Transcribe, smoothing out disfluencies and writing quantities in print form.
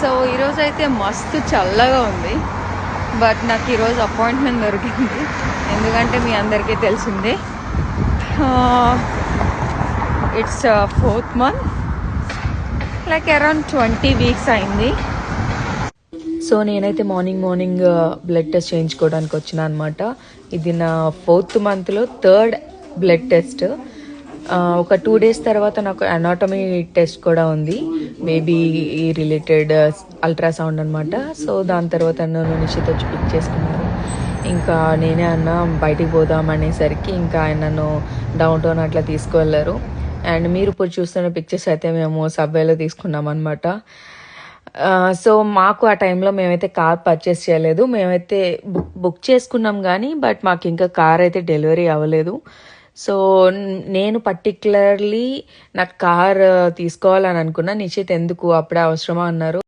So ఈరోజు అయితే మస్తు చల్లగా ఉంది. బట్ నాకు ఈరోజు అపాయింట్మెంట్ దొరికింది, ఎందుకంటే మీ అందరికీ తెలిసిందే it's 4th month, like around 20 weeks అయింది. సో నేనైతే మార్నింగ్ బ్లడ్ టెస్ట్ చేయించుకోవడానికి వచ్చిన అనమాట. ఇది నా 4th monthలో 3rd బ్లడ్ టెస్ట్. ఒక 2 days తర్వాత నాకు అనాటమీ టెస్ట్ కూడా ఉంది, బేబీ రిలేటెడ్ అల్ట్రాసౌండ్ అనమాట. సో దాని తర్వాత నన్ను నిషిత్ వచ్చి పిక్ చేసుకున్నారు. ఇంకా నేనే అన్న బయటికి పోదాం అనేసరికి ఇంకా ఆయన నన్ను డౌన్ టౌన్ అట్లా తీసుకువెళ్ళారు. అండ్ మీరు ఇప్పుడు చూస్తున్న పిక్చర్స్ అయితే మేము సబ్వేలో తీసుకున్నాం అనమాట. సో మాకు ఆ టైంలో మేమైతే కార్ పర్చేస్ చేయలేదు, మేమైతే బుక్ చేసుకున్నాం కానీ బట్ మాకు ఇంకా కార్ అయితే డెలివరీ అవ్వలేదు. సో నేను పర్టికులర్లీ నాకు కార్ తీసుకోవాలని అనుకున్నా. నిశ్చిత్ ఎందుకు అప్పుడే అవసరమా అన్నారు.